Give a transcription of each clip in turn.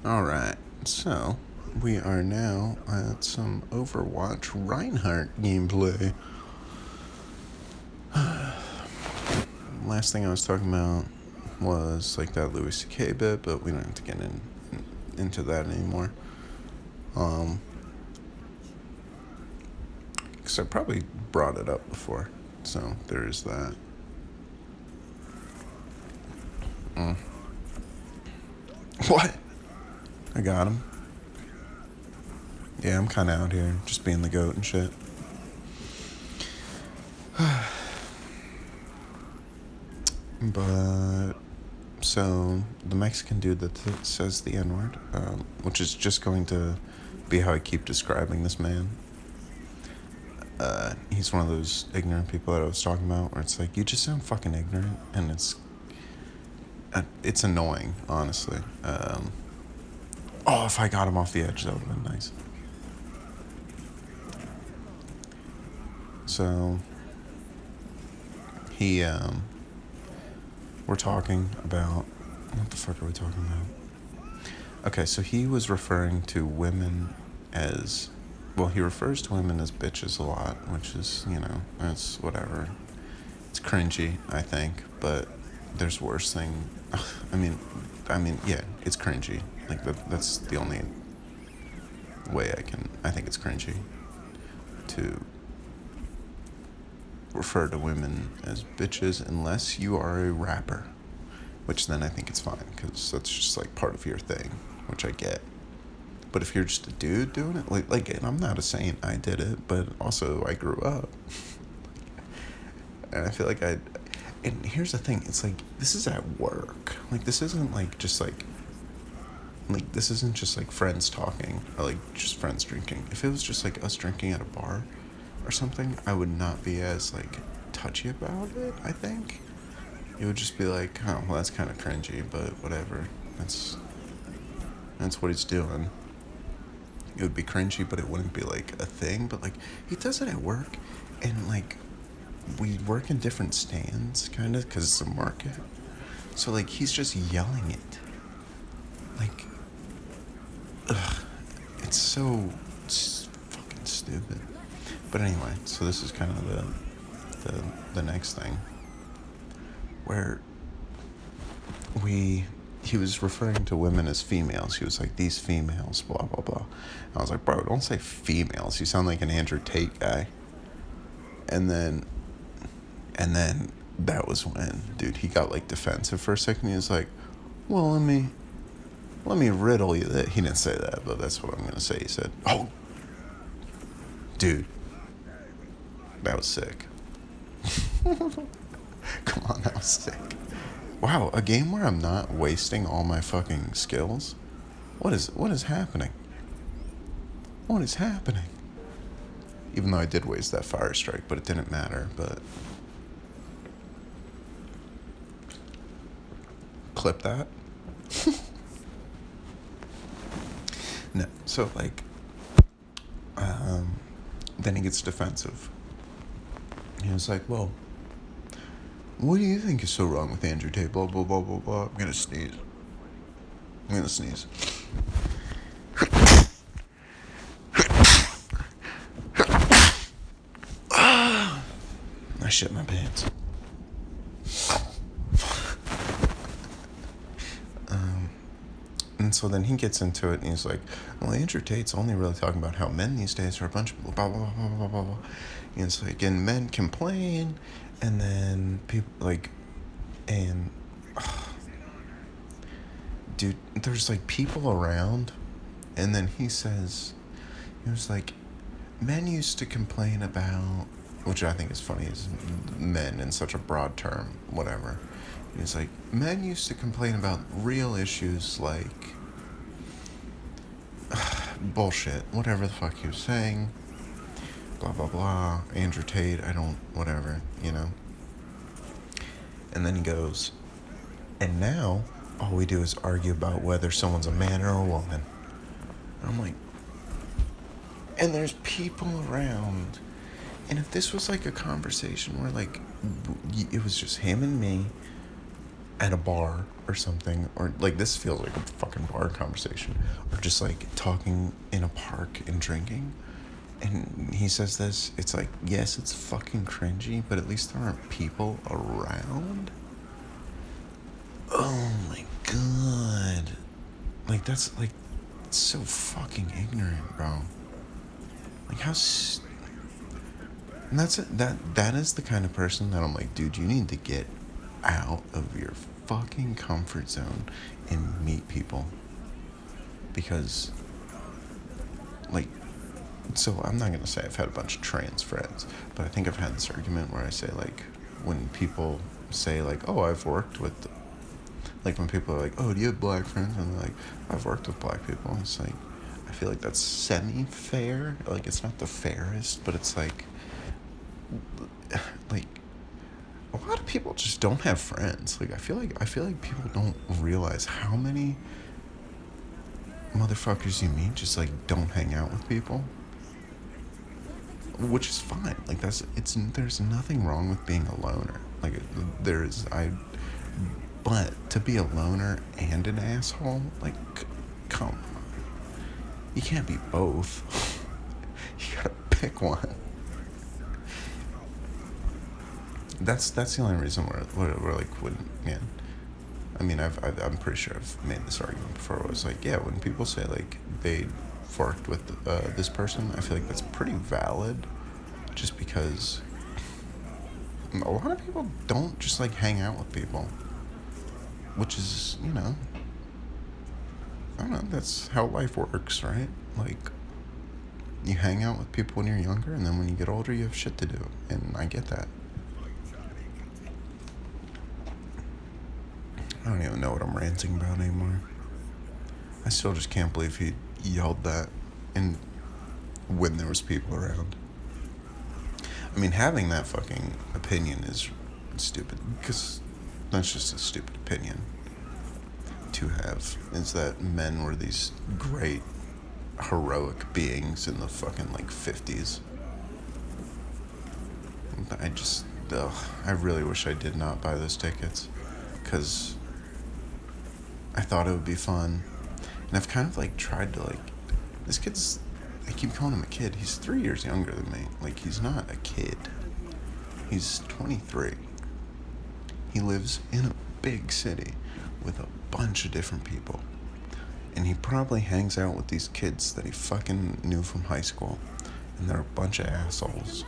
Alright, so we are now at some Overwatch Reinhardt gameplay. Last thing I was talking about was like that Louis C.K. bit, but we don't have to get into that anymore. Because I probably brought it up before, so there is that. What? I got him. Yeah, I'm kind of out here just being the goat and shit. But so the Mexican dude that says the N-word, which is just going to be how I keep describing this man. He's one of those ignorant people that I was talking about, where it's like you just sound fucking ignorant, and it's annoying, honestly. If I got him off the edge, that would have been nice. So he, we're talking about, what the fuck are we talking about? Okay, so he was referring to women as, well, he refers to women as bitches a lot, which is, it's whatever. It's cringy, I think, but there's worse thing. I mean, yeah, it's cringy. Like, that's the only way I think it's cringy to refer to women as bitches unless you are a rapper, which then I think it's fine, because that's just like part of your thing, which I get. But if you're just a dude doing it, like, and I'm not a saint, I did it, but also I grew up. And I feel like and here's the thing, it's like, this is at work. Like, this isn't like just like this isn't just like friends talking, or like just friends drinking. If it was just like us drinking at a bar or something, I would not be as like touchy about it, I think. It would just be like, oh, well, that's kind of cringy, but whatever. That's what he's doing. It would be cringy, but it wouldn't be like a thing. But like, he does it at work, and like, we work in different stands, kind of, because it's a market. So like, he's just yelling it. Like, it's so fucking stupid. But anyway, so this is kind of the next thing, where he was referring to women as females. He was like, these females, blah, blah, blah. And I was like, bro, don't say females. You sound like an Andrew Tate guy. And then that was when, dude, he got like defensive for a second. He was like, well, let me riddle you that. He didn't say that, but that's what I'm going to say. He said, oh, dude, that was sick. Come on, that was sick. Wow, a game where I'm not wasting all my fucking skills? What is happening? What is happening? Even though I did waste that fire strike, but it didn't matter, but... Clip that? No, so like... then he gets defensive. He was like, well... What do you think is so wrong with Andrew Tate? Blah, blah, blah, blah, blah. I'm gonna sneeze. I shit my pants. And so then he gets into it, and he's like, well, Andrew Tate's only really talking about how men these days are a bunch of blah, blah, blah, blah, blah, blah, blah. And it's like, and men complain, and then people, like, and, dude, there's, like, people around, and then he was like, men used to complain about, which I think is funny, is men in such a broad term, whatever. He's like, men used to complain about real issues like bullshit, whatever the fuck he was saying, blah, blah, blah, Andrew Tate, whatever, And then he goes, and now all we do is argue about whether someone's a man or a woman. And I'm like, and there's people around. And if this was like a conversation where like it was just him and me, at a bar or something, or like this feels like a fucking bar conversation, or just like talking in a park and drinking, and he says this, it's like, yes, it's fucking cringy, but at least there aren't people around. Oh my god. Like, that's like so fucking ignorant, bro. Like, and that's it. That is the kind of person that I'm like, dude, you need to get out of your fucking comfort zone and meet people. Because, like, so I'm not gonna say I've had a bunch of trans friends, but I think I've had this argument where I say, like, when people say, like, oh, I've worked with, like, when people are like, oh, do you have black friends? And they're like, I've worked with black people. It's like, I feel like that's semi-fair. Like, it's not the fairest, but it's like a lot of people just don't have friends. Like, I feel like people don't realize how many motherfuckers you meet just like don't hang out with people, which is fine. Like, there's nothing wrong with being a loner. Like, but to be a loner and an asshole, like, come on, you can't be both. You gotta pick one. That's the only reason we're like, when, yeah. I mean, I'm pretty sure I've made this argument before. It was like, yeah, when people say like they forked with this person, I feel like that's pretty valid, just because a lot of people don't just like hang out with people, which is, I don't know, that's how life works, right? Like, you hang out with people when you're younger, and then when you get older, you have shit to do, and I get that. I don't even know what I'm ranting about anymore. I still just can't believe he yelled that and when there was people around. I mean, having that fucking opinion is stupid, because that's just a stupid opinion to have, is that men were these great, heroic beings in the fucking, like, 50s. I really wish I did not buy those tickets, because I thought it would be fun. And I've kind of, like, tried to, like, this kid's, I keep calling him a kid. He's 3 years younger than me. Like, he's not a kid. He's 23. He lives in a big city with a bunch of different people. And he probably hangs out with these kids that he fucking knew from high school. And they're a bunch of assholes.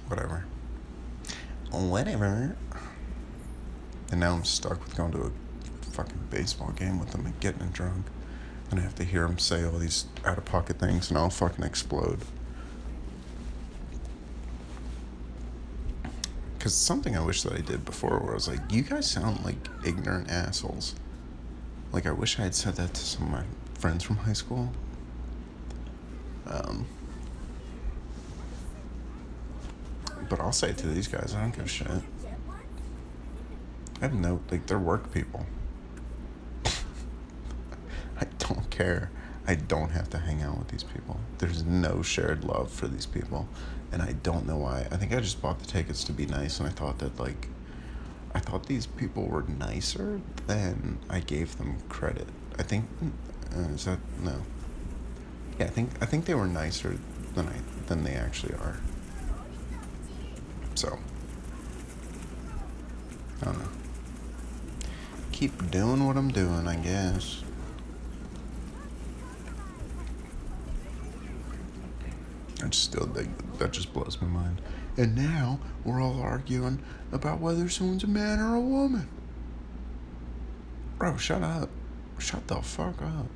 Whatever. And now I'm stuck with going to a fucking baseball game with him and getting him drunk. And I have to hear him say all these out-of-pocket things, and I'll fucking explode. Because something I wish that I did before, where I was like, you guys sound like ignorant assholes. Like, I wish I had said that to some of my friends from high school. But I'll say it to these guys. I don't give a shit. I have no, like, they're work people. I don't care. I don't have to hang out with these people. There's no shared love for these people. And I don't know why. I think I just bought the tickets to be nice, and I thought that, like, I thought these people were nicer than I gave them credit. I think, is that, no. Yeah, I think they were nicer than they actually are. So, I don't know. Keep doing what I'm doing, I guess. That just blows my mind. And now we're all arguing about whether someone's a man or a woman. Bro, shut up. Shut the fuck up.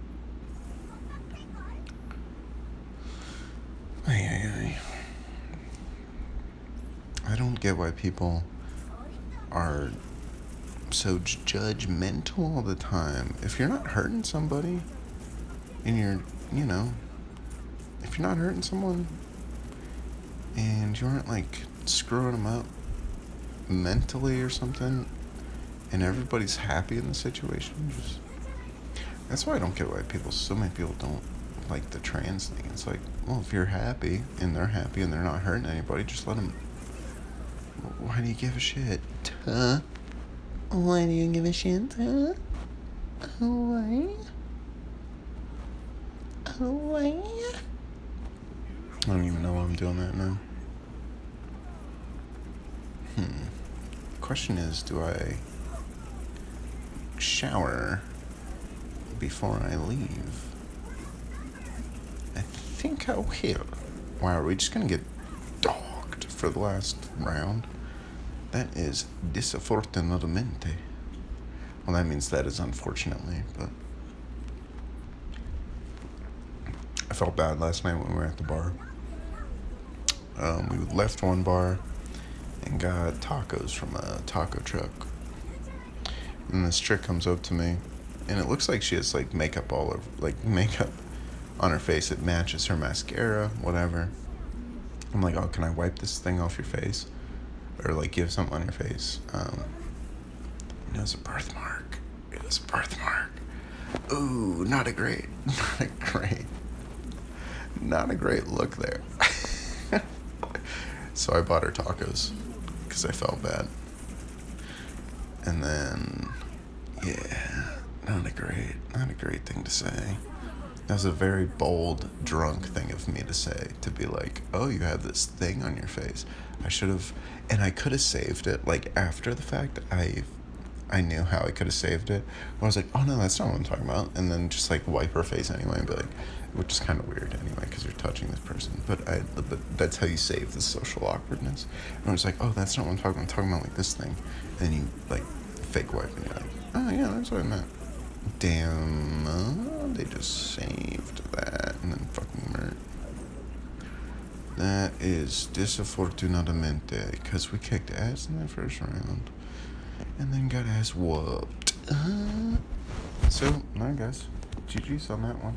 I don't get why people are so judgmental all the time. If you're not hurting somebody, and if you're not hurting someone, and you aren't, like, screwing them up mentally or something, and everybody's happy in the situation, that's why I don't get why so many people don't like the trans thing. It's like, well, if you're happy and they're not hurting anybody, just let them Why do you give a shit? Huh? Why do you give a shit? Huh? Why? Why? I don't even know why I'm doing that now. Question is, do I shower before I leave? I think I will. Wow, are we just gonna get dogged for the last round? That is desafortunadamente. Well, that means that is unfortunately, but I felt bad last night when we were at the bar. We left one bar and got tacos from a taco truck. And this chick comes up to me, and it looks like she has like makeup all over, like makeup on her face. It matches her mascara, whatever. I'm like, oh, can I wipe this thing off your face? Or like give something on your face. It was a birthmark. It was a birthmark. Ooh, not a great look there. So I bought her tacos because I felt bad. And then, yeah, not a great thing to say. That was a very bold, drunk thing of me to say, to be like, oh, you have this thing on your face. I should have, and I could have saved it, like, after the fact. I knew how I could have saved it. I was like, oh, no, that's not what I'm talking about. And then just, like, wipe her face anyway and be like, which is kind of weird anyway, because you're touching this person. But that's how you save the social awkwardness. And I was like, oh, that's not what I'm talking about. I'm talking about, like, this thing. And then you, like, fake wipe and you're like, oh, yeah, that's what I meant. Damn, they just saved that and then fucking murdered. That is desafortunadamente, because we kicked ass in that first round and then got ass whooped. So, I guess GG's on that one.